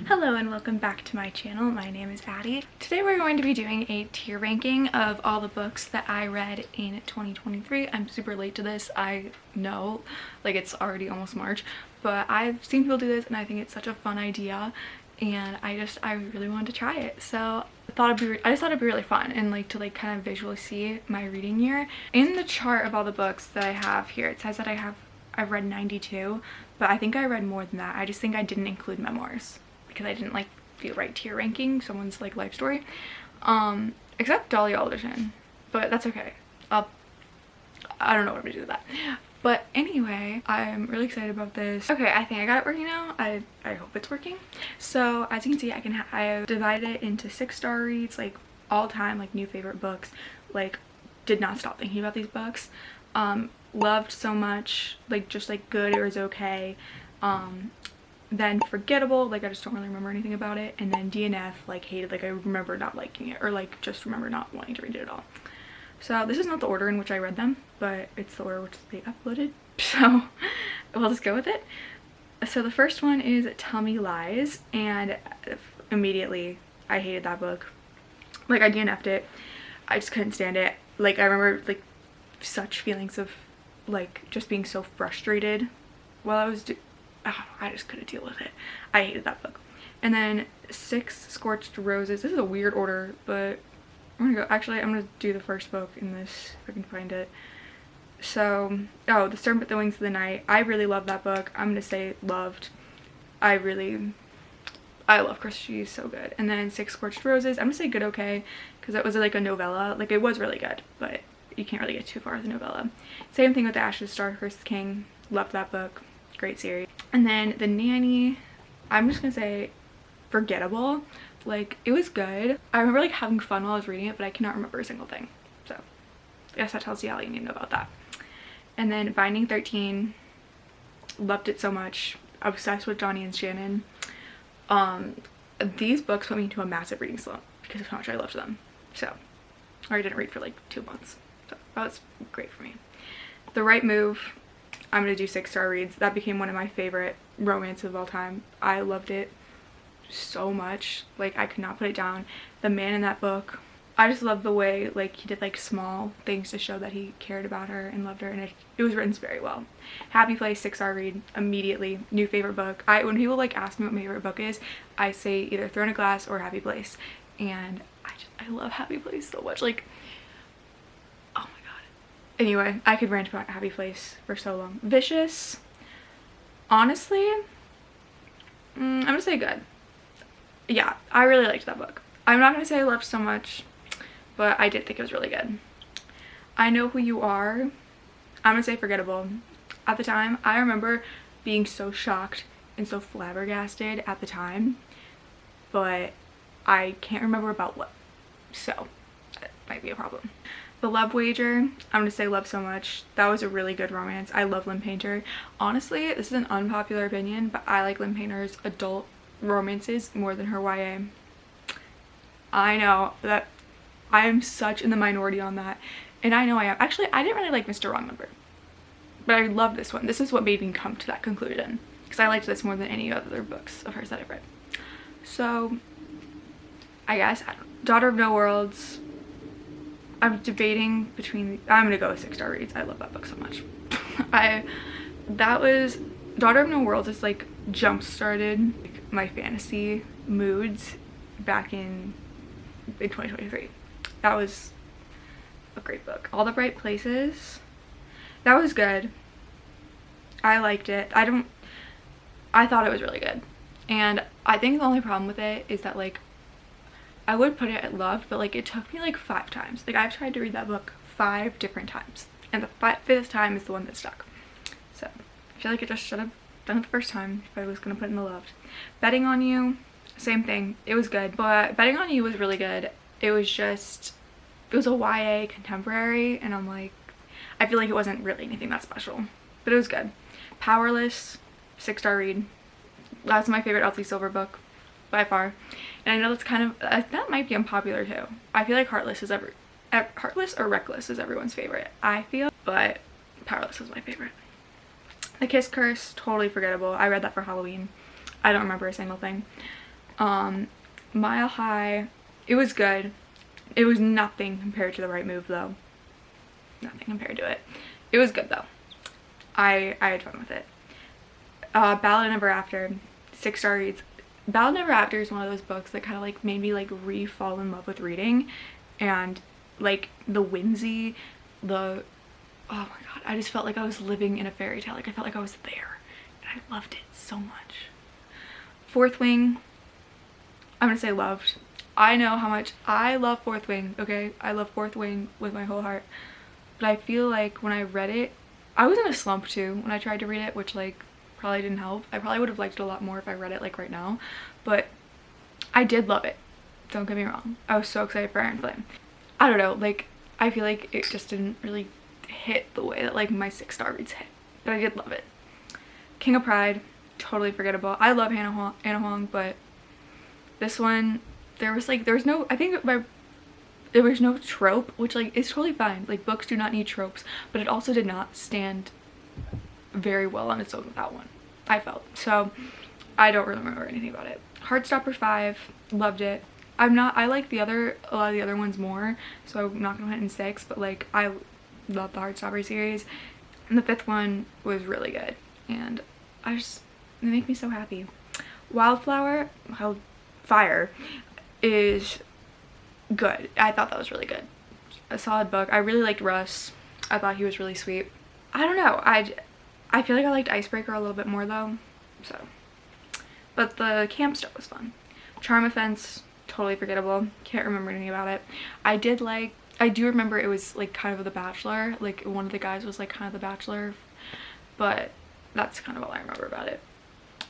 Hello and welcome back to my channel. My name is Addie. Today we're going to be doing a tier ranking of all the books that I read in 2023. I'm super late to this, I know, like it's already almost March, but I've seen people do this and I think it's such a fun idea and I really wanted to try it. So I just thought it'd be really fun and like to like kind of visually see my reading year. In the chart of all the books that I have here, it says that I've read 92, but I think I read more than that. I just think I didn't include memoirs because I didn't like feel right tier ranking someone's like life story, except Dolly Alderton, but that's okay. I don't know what I'm gonna do with that. But anyway, I'm really excited about this. Okay, I think I got it working now. I hope it's working. So as you can see, I've divided it into 6-star reads, like all time, like new favorite books, like did not stop thinking about these books, loved so much, like just like good or is okay, then forgettable, like I just don't really remember anything about it, and then DNF, like hated, like I remember not liking it, or like just remember not wanting to read it at all. So this is not the order in which I read them, but it's the order which they uploaded, so we'll just go with it. So the first one is Tell Me Lies, and immediately I hated that book. Like I DNF'd it. I just couldn't stand it. Like I remember like such feelings of like just being so frustrated while I was I just couldn't deal with it. I hated that book. And then 6 Scorched Roses. This is a weird order, but I'm gonna do the first book in this if I can find it. So, oh, The Serpent That Wings of the Night. I really love that book. I'm gonna say loved. I love Chris. She's so good. And then 6 Scorched Roses. I'm gonna say good, okay, because it was like a novella. Like it was really good, but you can't really get too far with a novella. Same thing with The Ashes of Star-Cursed King. Loved that book. Great series. And then The Nanny, I'm just gonna say forgettable. Like it was good. I remember like having fun while I was reading it, but I cannot remember a single thing. So I guess that tells you all you need to know about that. And then Binding 13, loved it so much. Obsessed with Johnny and Shannon. These books put me into a massive reading slump because of how much I loved them. So, or I didn't read for like 2 months. So that was great for me. The Right Move, I'm gonna do 6-star reads. That became one of my favorite romances of all time. I loved it so much. Like I could not put it down. The man in that book, I just love the way like he did like small things to show that he cared about her and loved her, and it was written very well. Happy Place, 6-star read immediately. New favorite book. When people like ask me what my favorite book is, I say either Throne of Glass or Happy Place, and I love Happy Place so much. Like oh my god. Anyway, I could rant about Happy Place for so long. Vicious, honestly, I'm gonna say good. Yeah, I really liked that book. I'm not gonna say I loved so much, but I did think it was really good. I Know Who You Are, I'm gonna say forgettable. At the time, I remember being so shocked and so flabbergasted at the time, but I can't remember about what, so that might be a problem. The Love Wager, I'm gonna say love so much. That was a really good romance. I love Lynn Painter. Honestly, this is an unpopular opinion, but I like Lynn Painter's adult romances more than her YA. I know that I am such in the minority on that, and I know I am. Actually, I didn't really like Mr. Wrong Number, but I love this one. This is what made me come to that conclusion, because I liked this more than any other books of hers that I've read. So I guess Daughter of No Worlds, I'm debating between I'm gonna go with 6-star reads. I love that book so much. That was Daughter of No Worlds is like jump started like, my fantasy moods back in 2023. That was a great book. All the Bright Places, that was good. I liked it. I thought it was really good, and I think the only problem with it is that like I would put it at loved, but like it took me like 5 times. Like I've tried to read that book 5 different times, and the 5th time is the one that stuck. So I feel like I just should have done it the first time if I was gonna put in the loved. Betting on You, same thing. It was good, but Betting on You was really good. It was a YA contemporary, and I'm like, I feel like it wasn't really anything that special, but it was good. Powerless, 6-star read. That's my favorite Elsie Silver book by far, and I know that's kind of that might be unpopular too. I feel like Heartless or Reckless is everyone's favorite, I feel, but Powerless was my favorite. The Kiss Curse, totally forgettable. I read that for Halloween. I don't remember a single thing. Mile High, it was good. It was nothing compared to The Right Move though. Nothing compared to it. It was good though. I had fun with it. Ballad of Never After, 6-star reads. Ballad of Never After is one of those books that kind of like made me like re-fall in love with reading, and like the whimsy, oh my god, I just felt like I was living in a fairy tale. Like I felt like I was there, and I loved it so much. Fourth Wing, I'm gonna say loved. I know how much I love Fourth Wing, okay? I love Fourth Wing with my whole heart. But I feel like when I read it, I was in a slump too when I tried to read it, which like probably didn't help. I probably would have liked it a lot more if I read it like right now, but I did love it. Don't get me wrong. I was so excited for Iron Flame. I don't know, like I feel like it just didn't really hit the way that like my 6-star reads hit, but I did love it. King of Pride, totally forgettable. I love Anna Huang, but this one, there was no, I think there was no trope, which like is totally fine. Like books do not need tropes, but it also did not stand very well on its own with that one, I felt. So I don't really remember anything about it. Heartstopper 5, loved it. I like a lot of the other ones more, so I'm not gonna put it in 6, but like I love the Heartstopper series. And the 5th one was really good, and they make me so happy. Wildfire is good. I thought that was really good. A solid book. I really liked Russ. I thought he was really sweet. I don't know. I feel like I liked Icebreaker a little bit more though. So, but the camp stuff was fun. Charm Offense, totally forgettable. Can't remember anything about it. I do remember it was like kind of The Bachelor. Like one of the guys was like kind of The Bachelor, but that's kind of all I remember about it.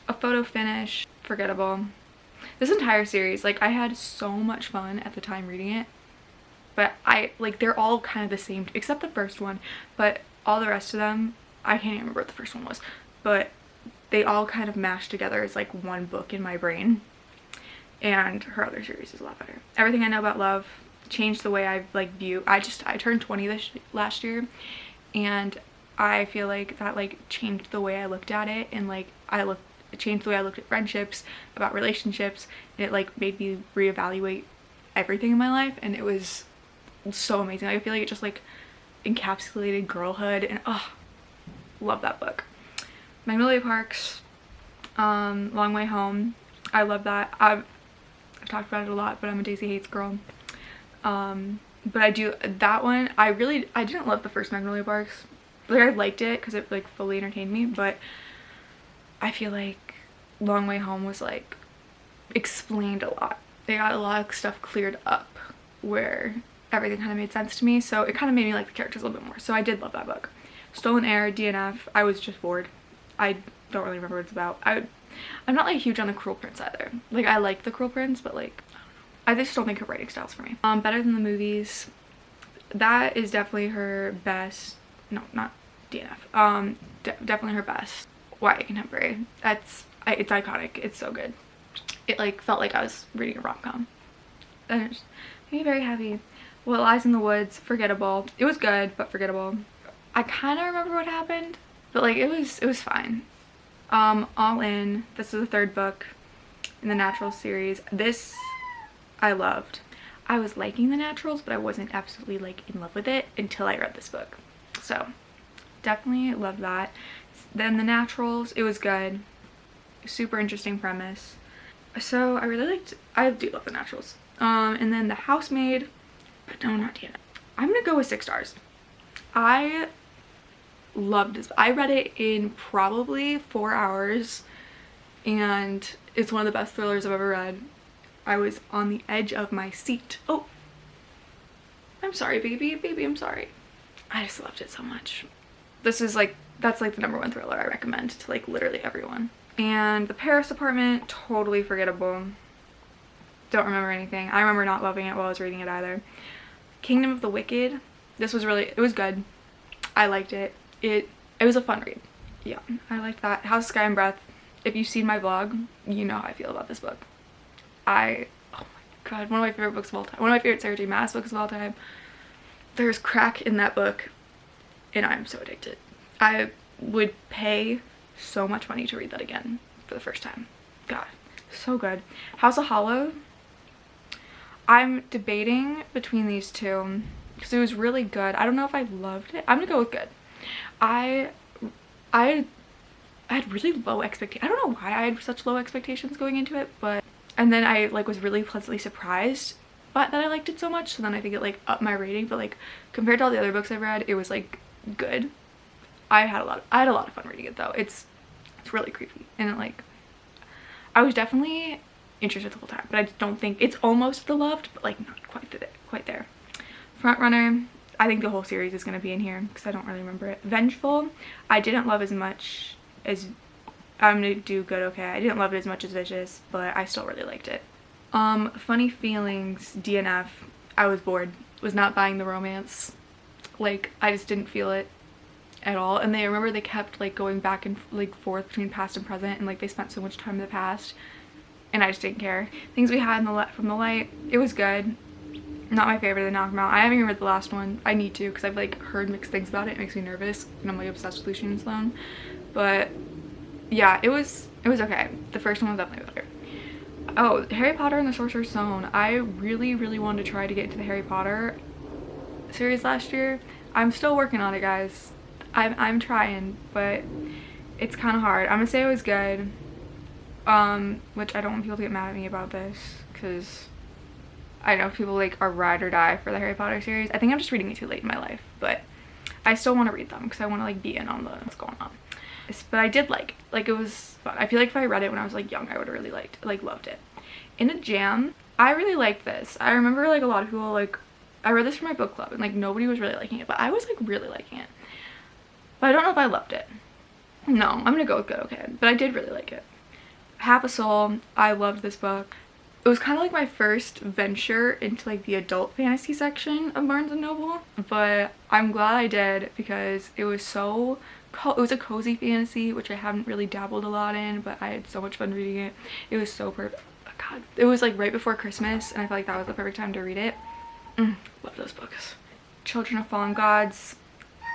A Photo Finish, forgettable. This entire series, like I had so much fun at the time reading it, but they're all kind of the same except the first one, but all the rest of them, I can't even remember what the first one was, but they all kind of mashed together as like one book in my brain. And her other series is a lot better. Everything I Know About Love changed the way I like view. I turned 20 last year, and I feel like that like changed the way I looked at it, and like it changed the way I looked at friendships, about relationships, and it like made me reevaluate everything in my life, and it was so amazing. I feel like it just like encapsulated girlhood, and love that book. Magnolia Parks, Long Way Home, I love that. I've talked about it a lot, but I'm a Daisy Hates girl. But I do that one. I didn't love the first Magnolia Parks. Like I liked it because it like fully entertained me, but I feel like Long Way Home was like explained a lot. They got a lot of stuff cleared up where everything kind of made sense to me, so it kind of made me like the characters a little bit more. So I did love that book. Stolen Air, DNF, I was just bored. I don't really remember what it's about. I'm not like huge on the Cruel Prince either. Like I like the Cruel Prince, but like I just don't think her writing style's for me. Better Than the Movies, that is definitely her best. No, not DNF. Definitely her best YA contemporary. It's iconic. It's so good. It like felt like I was reading a rom-com. And it just made me very happy. What Lies in the Woods, forgettable. It was good, but forgettable. I kind of remember what happened, but like it was fine. All In, this is the 3rd book in the Naturals series. This I loved. I was liking the Naturals, but I wasn't absolutely like in love with it until I read this book. So definitely loved that. Then the Naturals, it was good. Super interesting premise. So I do love the Naturals. And then The Housemaid, but no, not yet. I'm gonna go with 6 stars. I loved this. I read it in probably 4 hours, and it's one of the best thrillers I've ever read. I was on the edge of my seat. Oh, I'm sorry, baby. Baby, I'm sorry. I just loved it so much. That's like the #1 thriller I recommend to like literally everyone. And The Paris Apartment, totally forgettable. Don't remember anything. I remember not loving it while I was reading it either. Kingdom of the Wicked, this was it was good. I liked it. It was a fun read. Yeah, I liked that. House, Sky, and Breath. If you've seen my vlog, you know how I feel about this book. Oh my god, one of my favorite books of all time. One of my favorite Sarah J Maas books of all time. There's crack in that book, and I'm so addicted. I would pay so much money to read that again for the first time. God, So good. House of Hollow, I'm debating between these two because it was really good. I don't know if I loved it. I'm gonna go with good. I I had really low expectations. I don't know why I had such low expectations going into it, but and then I like was really pleasantly surprised but that I liked it so much, so then I think it like upped my rating. But like compared to all the other books I've read, it was like good. I had a lot of fun reading it though. It's really creepy, and it, like, I was definitely interested the whole time, but I don't think it's almost the loved, but like not quite there. Front Runner, I think the whole series is going to be in here because I don't really remember it. Vengeful, I didn't love as much as, I'm going to do good, okay. I didn't love it as much as Vicious, but I still really liked it. Funny Feelings, DNF, I was bored. Was not buying the romance. Like, I just didn't feel it at all. And I remember they kept like going back and like forth between past and present, and like they spent so much time in the past, and I just didn't care. Things We Hide from the Light, it was good. Not my favorite. They knocked them out. I haven't even read the last one. I need to because I've like heard mixed things about it. It makes me nervous, and I'm like obsessed with Lucian and Sloane. But yeah, it was okay. The first one was definitely better. Oh, Harry Potter and the Sorcerer's Stone. I really wanted to try to get into the Harry Potter series last year. I'm still working on it, guys. I'm trying, but it's kind of hard. I'm gonna say it was good. Which I don't want people to get mad at me about this because I know people like are ride or die for the Harry Potter series. I think I'm just reading it too late in my life, but I still want to read them because I want to like be in on what's going on. But I did like it was fun. I feel like if I read it when I was like young, I would have really loved it. In a Jam, I really liked this. I remember like a lot of people like, I read this for my book club and like nobody was really liking it, but I was like really liking it. But I don't know if I loved it. No, I'm gonna go with good, okay. But I did really like it. Half a Soul, I loved this book. It was kind of like my first venture into like the adult fantasy section of Barnes & Noble, but I'm glad I did because it was so it was a cozy fantasy, which I haven't really dabbled a lot in, but I had so much fun reading it. It was so perfect. Oh god, it was like right before Christmas, and I felt like that was the perfect time to read it. Love those books. Children of Fallen Gods,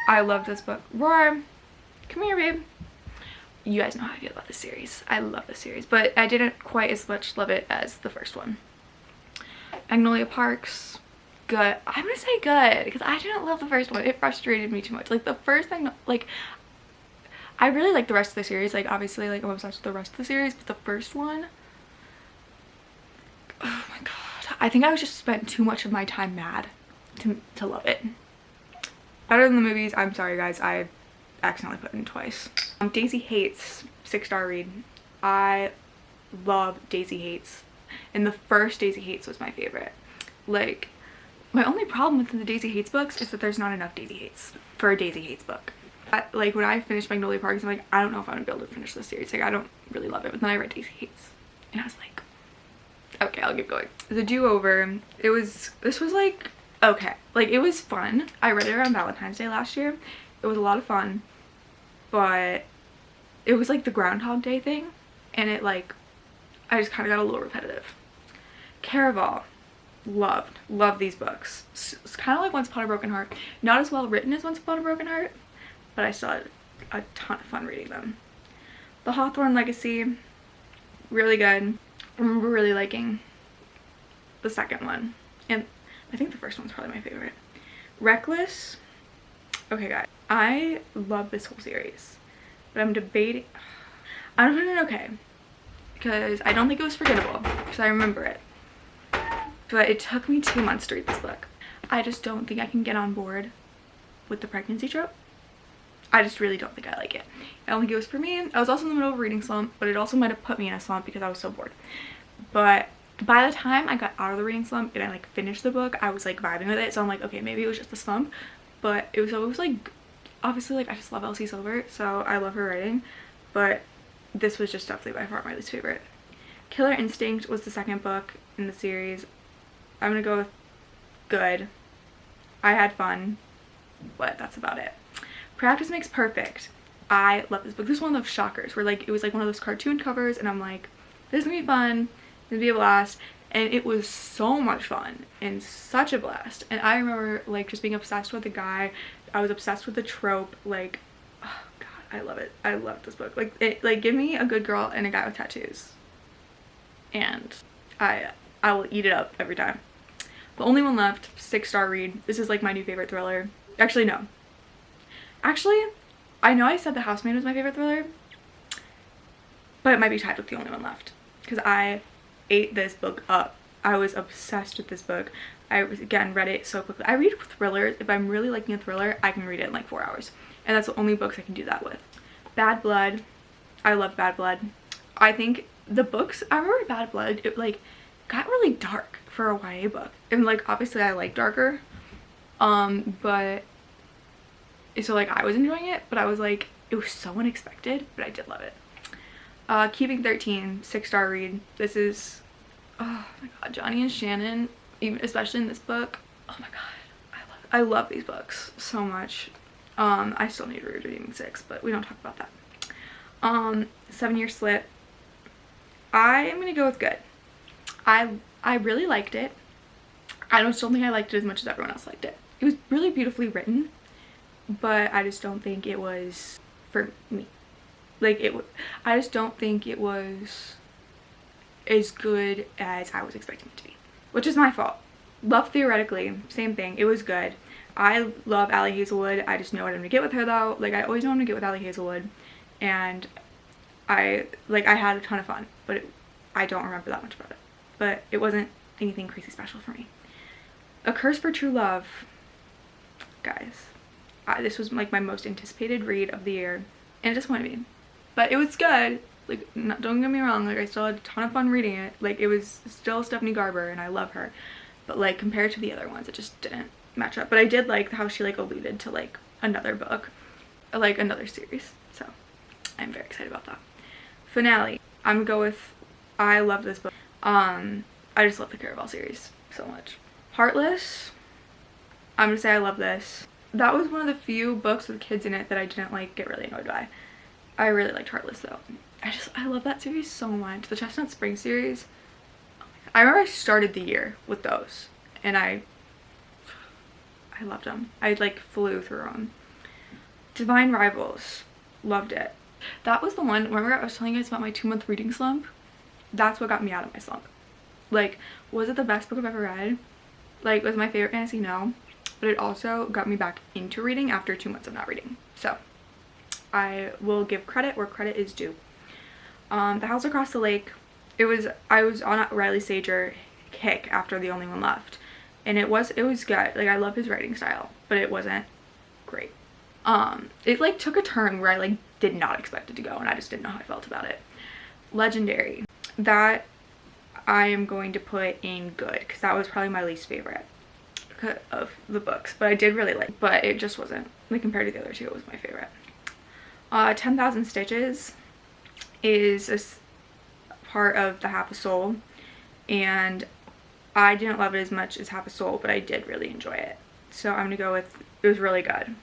I love this book. Roar, come here, babe. You guys know how I feel about this series. I love this series, but I didn't quite as much love it as the first one. Magnolia Parks, good. I'm gonna say good because I didn't love the first one. It frustrated me too much. Like the first thing, like I really like the rest of the series. Like obviously, like I'm obsessed with the rest of the series, but the first one, oh my god, I think I was just spent too much of my time mad to love it. Better than the movies. I'm sorry, guys. I accidentally put it in twice. Daisy Hates, 6-star read. I love Daisy Hates, and the first Daisy Hates was my favorite. Like, my only problem with the Daisy Hates books is that there's not enough Daisy Hates for a Daisy Hates book. Like when I finished Magnolia Parks, I'm like, I don't know if I'm gonna be able to finish this series. Like I don't really love it, but then I read Daisy Hates, and I was like, okay, I'll keep going. The Do-Over, this was like, okay, like it was fun. I read it around Valentine's Day last year. It was a lot of fun, but it was like the Groundhog Day thing, and it like, I just kind of got a little repetitive. Caraval, loved these books. It's kind of like Once Upon a Broken Heart. Not as well written as Once Upon a Broken Heart, but I still had a ton of fun reading them. The Hawthorne Legacy, really good. I remember really liking the second one, and I think the first one's probably my favorite. Reckless, okay guys, I love this whole series, but I'm debating. I'm putting it okay because I don't think it was forgettable because I remember it, but it took me 2 months to read this book. I just don't think I can get on board with the pregnancy trope. I just really don't think I like it. I don't think it was for me. I was also in the middle of a reading slump, but it also might have put me in a slump because I was so bored. But by the time I got out of the reading slump and I like finished the book, I was like vibing with it. So I'm like, okay, maybe it was just a slump, but it was like, obviously, like I just love Elsie Silver, so I love her writing, but this was just definitely by far my least favorite. Killer Instinct was the second book in the series. I'm gonna go with good. I had fun, but that's about it. Practice Makes Perfect. I love this book. This is one of those shockers where like it was like one of those cartoon covers, and I'm like, this is gonna be fun, it's gonna be a blast, and it was so much fun and such a blast. And I remember like just being obsessed with the guy. I was obsessed with the trope. Like, oh god, I love it. I love this book. Like, give me a good girl and a guy with tattoos. and I will eat it up every time. The Only One Left, 6-star read. This is like my new favorite thriller. Actually, no. Actually, I know I said The Housemaid was my favorite thriller, but it might be tied with The Only One Left because I ate this book up. I was obsessed with this book. I again read it so quickly. I read thrillers. If I'm really liking a thriller, I can read it in like 4 hours, and that's the only books I can do that with. Bad Blood. I love Bad Blood. I think the books, I remember Bad Blood, it like got really dark for a YA book, and like obviously I like darker, but so like I was enjoying it, but I was like, it was so unexpected, but I did love it. Keeping 13, 6-star read. This is, oh my god, Johnny and Shannon, even especially in this book, oh my god, I love these books so much. I still need to read Redeeming 6, but we don't talk about that. 7 Year Slip. I am gonna go with good. I really liked it. I don't still think I liked it as much as everyone else liked it. It was really beautifully written, but I just don't think it was for me. Like I just don't think it was as good as I was expecting it to be, which is my fault. Love Theoretically, same thing. It was good. I love Ali Hazelwood. I just know what I'm gonna get with her though. Like I always know what I'm gonna get with Ali Hazelwood, and I had a ton of fun, but I don't remember that much about it. But it wasn't anything crazy special for me. A Curse for True Love. Guys, this was like my most anticipated read of the year, and it disappointed me. But it was good. Like, don't get me wrong, like I still had a ton of fun reading it. Like it was still Stephanie Garber, and I love her. But like compared to the other ones, it just didn't match up. But I did like how she like alluded to like another book, like another series. So I'm very excited about that. Finale. I'm gonna go with, I love this book. I just love the Caraval series so much. Heartless. I'm gonna say I love this. That was one of the few books with kids in it that I didn't like get really annoyed by. I really liked Heartless though. I love that series so much. The Chestnut Spring series. Oh my god. I remember I started the year with those, and I loved them. I like flew through them. Divine Rivals. Loved it. That was the one, remember I was telling you guys about my 2-month reading slump? That's what got me out of my slump. Like, was it the best book I've ever read? Like, was it my favorite fantasy? No. But it also got me back into reading after 2 months of not reading. So, I will give credit where credit is due. The House Across the Lake. I was on a Riley Sager kick after The Only One Left. And it was good. Like, I love his writing style. But it wasn't great. It like took a turn where I like did not expect it to go, and I just didn't know how I felt about it. Legendary. That I am going to put in good, because that was probably my least favorite of the books, but I did really like, but it just wasn't, like compared to the other two, it was my favorite. 10,000 Stitches is a part of the Half a Soul, and I didn't love it as much as Half a Soul, but I did really enjoy it. So I'm gonna go with, it was really good.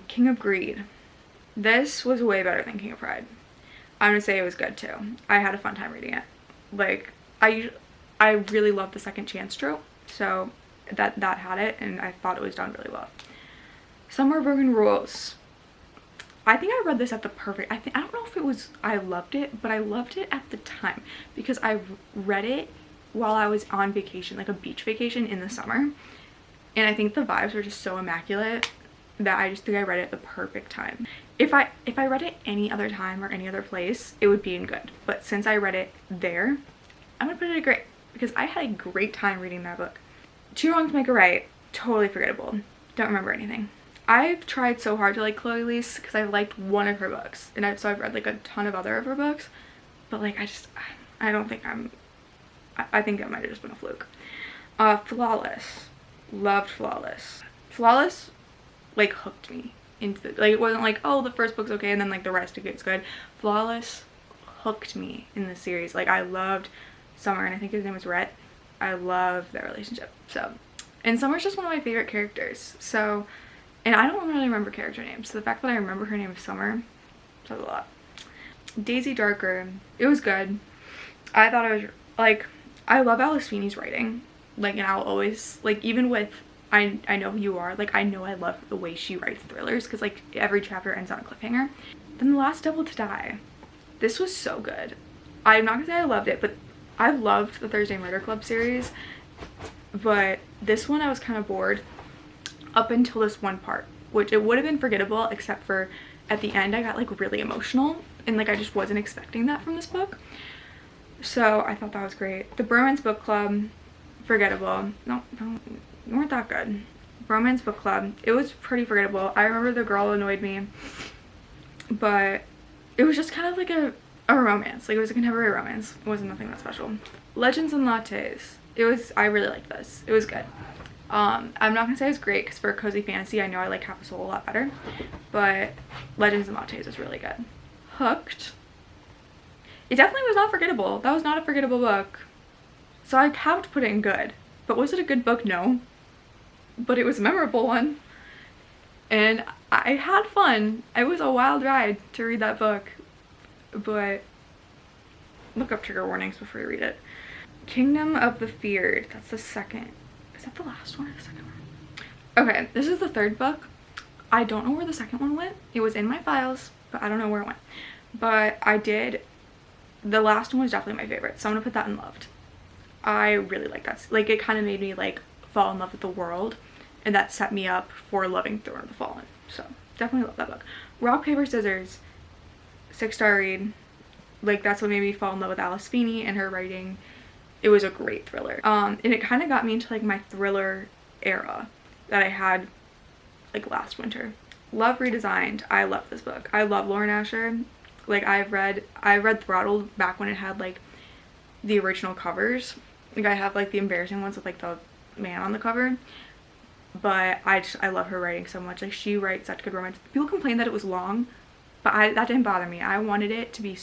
King of Greed. This was way better than King of Pride. I'm gonna say it was good too. I had a fun time reading it. Like, I really love the second chance trope, so that had it, and I thought it was done really well. Somewhere Broken Rules. I think I read this at the perfect, I don't know if it was, I loved it, but I loved it at the time because I read it while I was on vacation, like a beach vacation in the summer, and I think the vibes were just so immaculate that I just think I read it at the perfect time. If I read it any other time or any other place, it would be in good. But since I read it there, I'm gonna put it at great, because I had a great time reading that book. Two Wrongs Make a Right, totally forgettable. Don't remember anything. I've tried so hard to like Chloe Leese because I liked one of her books, and so I've read like a ton of other of her books, but like I don't think I think that might have just been a fluke. Flawless. Loved Flawless. Flawless like hooked me into the, like it wasn't like, oh, the first book's okay and then like the rest of it's good. Flawless hooked me in the series. Like I loved Summer, and I think his name was Rhett. I love their relationship. So, and Summer's just one of my favorite characters. So, and I don't really remember character names, so the fact that I remember her name is Summer says a lot. Daisy Darker. It was good. I thought it was like, I love Alice Feeney's writing. Like, and I'll always like, even with I Know Who You Are, like I know I love the way she writes thrillers, because like every chapter ends on a cliffhanger. Then The Last Devil to Die. This was so good. I'm not gonna say I loved it, but I've loved the Thursday Murder Club series, but this one I was kind of bored up until this one part, which it would have been forgettable except for at the end I got like really emotional, and like I just wasn't expecting that from this book. So I thought that was great. The Bromance Book Club, forgettable. No, you weren't that good. Bromance Book Club, it was pretty forgettable. I remember the girl annoyed me, but it was just kind of like a romance. Like, it was a contemporary romance. It wasn't nothing that special. Legends and Lattes. I really liked this. It was good. I'm not gonna say it was great because for a cozy fantasy, I know I like Half a Soul a lot better, but Legends and Lattes was really good. Hooked. It definitely was not forgettable. That was not a forgettable book. So I have to put it in good. But was it a good book? No. But it was a memorable one. And I had fun. It was a wild ride to read that book. But look up trigger warnings before you read it. Kingdom of the Feared. That's the second. Is that the last one or the second one? Okay, this is the third book. I don't know where the second one went. It was in my files, but I don't know where it went. But the last one was definitely my favorite, so I'm gonna put that in loved. I really like that. Like, it kind of made me like fall in love with the world, and that set me up for loving Throne of the Fallen. So definitely love that book. Rock, Paper, Scissors, 6-star read. Like, that's what made me fall in love with Alice Feeney and her writing. It was a great thriller. And it kind of got me into like my thriller era that I had like last winter. Love Redesigned. I love this book. I love Lauren Asher. Like, I read Throttled back when it had like the original covers. Like, I have like the embarrassing ones with like the man on the cover, but I love her writing so much. Like, she writes such good romance. People complain that it was long, but that didn't bother me. I wanted it to be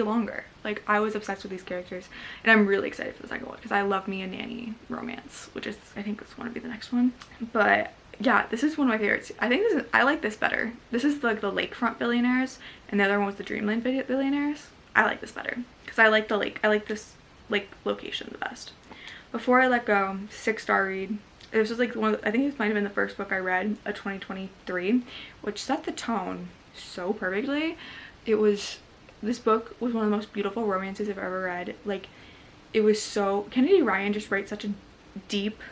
longer. Like, I was obsessed with these characters, and I'm really excited for the second one because I love me a nanny romance, which is, I think, this is going to be the next one. But yeah, this is one of my favorites. I like this better. This is like the Lakefront Billionaires, and the other one was the Dreamland Billionaires. I like this better because I like this like location the best. Before I Let Go, 6-star read. This was like I think this might have been the first book I read of 2023, which set the tone so perfectly. This book was one of the most beautiful romances I've ever read. Like, it was so, Kennedy Ryan just writes such a deep,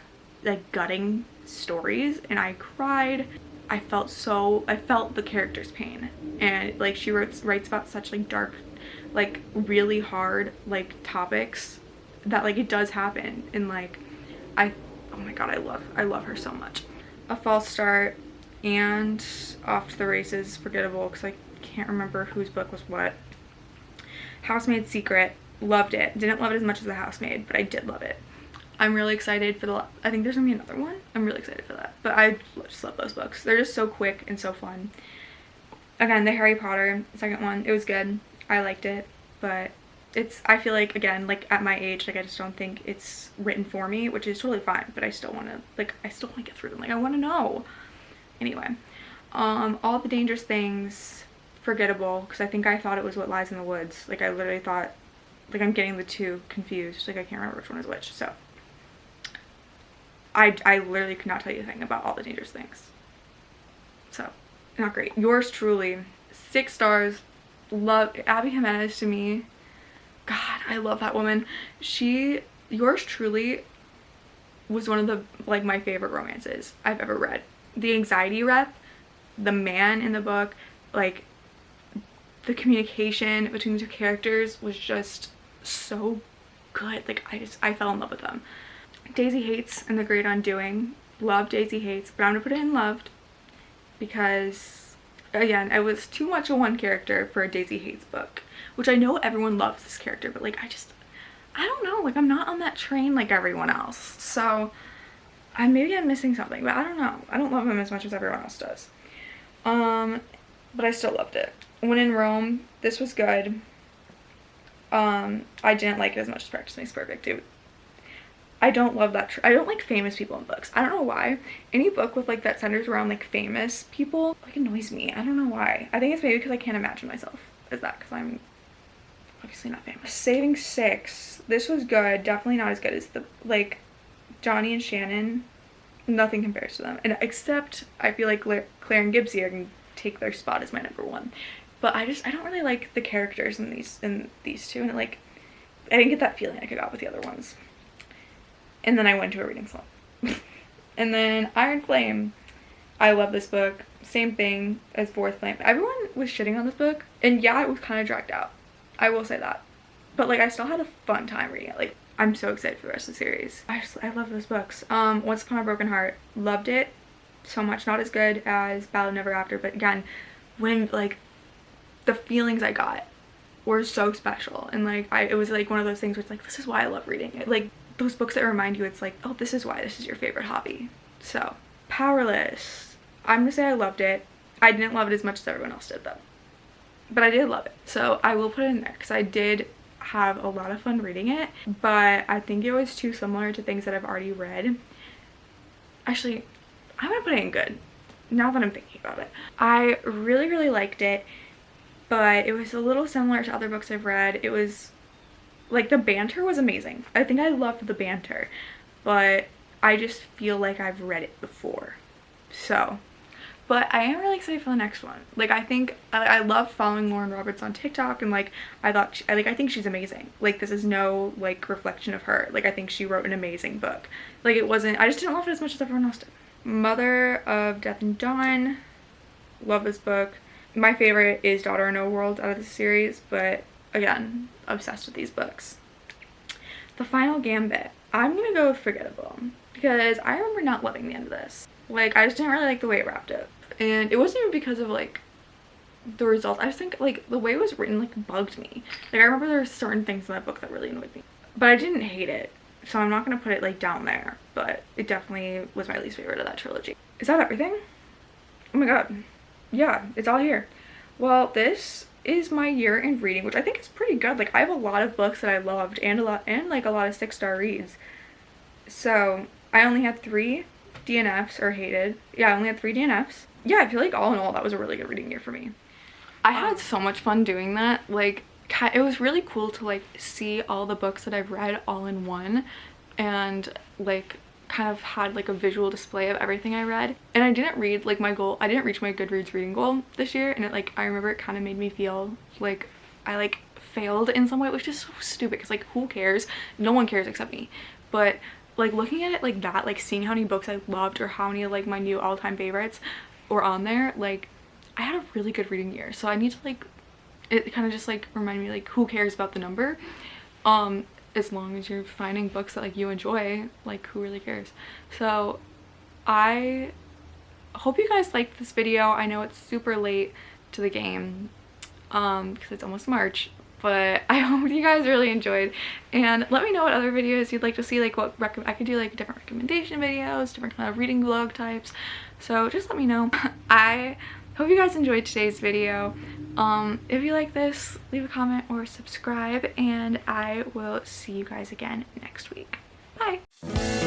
like, gutting stories, and I cried. I felt the character's pain, and like, she writes about such like dark, like really hard like topics that like it does happen, and like oh my god, I love her so much. A False Start and Off to the Races, forgettable because I can't remember whose book was what. Housemaid's Secret, loved it. Didn't love it as much as The Housemaid, but I did love it. I'm really excited for I think there's gonna be another one. I'm really excited for that. But I just love those books. They're just so quick and so fun. Again, the Harry Potter second one, it was good. I liked it, but I feel like, again, like at my age, like I just don't think it's written for me, which is totally fine, but I still want to get through them. Like, I want to know. Anyway, All the Dangerous Things, forgettable, because I think I thought it was What Lies in the Woods. Like, I literally thought, like, I'm getting the two confused. Like, I can't remember which one is which, so. I literally could not tell you a thing about All the Dangerous Things. So, not great. Yours truly, 6 stars. Love Abby Jimenez. To me, God, I love that woman. Yours truly was one of the, like, my favorite romances I've ever read. The anxiety rep, the man in the book, like, the communication between the two characters was just so good. Like, I fell in love with them. Daisy Hates and The Great Undoing. Love Daisy Hates, but I'm gonna put it in loved because, again, I was too much of one character for a Daisy Hates book, which I know everyone loves this character, but like, I don't know, like, I'm not on that train like everyone else, so maybe I'm missing something, but I don't know. I don't love him as much as everyone else does. But I still loved it. When in Rome, this was good. I didn't like it as much as Practice Makes Perfect. I don't love that. I don't like famous people in books. I don't know why. Any book with like that centers around like famous people like annoys me. I don't know why. I think it's maybe because I can't imagine myself as that, because I'm obviously not famous. Saving Six. This was good. Definitely not as good as the like Johnny and Shannon. Nothing compares to them. And except I feel like Claire and Gibbsy can take their spot as my number one. But I don't really like the characters in these two, and it like I didn't get that feeling like I got with the other ones. And then I went to a reading slump. And then Iron Flame, I love this book. Same thing as Fourth Flame. Everyone was shitting on this book, and yeah, it was kind of dragged out. I will say that. But like, I still had a fun time reading it. Like, I'm so excited for the rest of the series. I love those books. Once Upon a Broken Heart, loved it so much. Not as good as Ballad of Never After, but again, when like the feelings I got were so special, and like it was like one of those things where it's like, this is why I love reading it. Like those books that remind you, it's like, oh, this is why this is your favorite hobby. So Powerless, I'm gonna say I loved it. I didn't love it as much as everyone else did though, but I did love it, so I will put it in there because I did have a lot of fun reading it, but I think it was too similar to things that I've already read. Actually, I'm gonna put it in good now that I'm thinking about it. I really liked it, but it was a little similar to other books I've read. It was like, the banter was amazing. I think I loved the banter, but I just feel like I've read it before. So, but I am really excited for the next one. Like, I think I love following Lauren Roberts on TikTok, and like I think she's amazing. Like, this is no like reflection of her. Like, I think she wrote an amazing book. Like, it wasn't, I just didn't love it as much as everyone else did. Mother of Death and Dawn, love this book. My favorite is Daughter in No World out of the series, but again, obsessed with these books. The Final Gambit, I'm gonna go with Forgettable because I remember not loving the end of this. Like, I just didn't really like the way it wrapped up, and it wasn't even because of like the results. I just think like the way it was written like bugged me. Like, I remember there were certain things in that book that really annoyed me, but I didn't hate it, so I'm not gonna put it like down there, but it definitely was my least favorite of that trilogy. Is that everything? Oh my god, yeah, it's all here. Well, this is my year in reading, which I think is pretty good. Like, I have a lot of books that I loved, and a lot of 6-star reads. So I only had 3 DNFs or hated. Yeah, I only had 3 DNFs. Yeah, I feel like all in all that was a really good reading year for me. I had so much fun doing that. Like, it was really cool to like see all the books that I've read all in one, and like kind of had like a visual display of everything I read. And I didn't read like my goal, I didn't reach my Goodreads reading goal this year, and it like, I remember it kind of made me feel like I like failed in some way, which is so stupid because like, who cares? No one cares except me. But like, looking at it like that, like seeing how many books I loved or how many like my new all-time favorites were on there, like I had a really good reading year. So I need to like, it kind of just like remind me like, who cares about the number? As long as you're finding books that like you enjoy, like who really cares? So I hope you guys liked this video. I know it's super late to the game because it's almost March, but I hope you guys really enjoyed, and let me know what other videos you'd like to see. Like, what I could do like different recommendation videos, different kind of reading vlog types, so just let me know. I hope you guys enjoyed today's video. If you like this, leave a comment or subscribe, and I will see you guys again next week. Bye!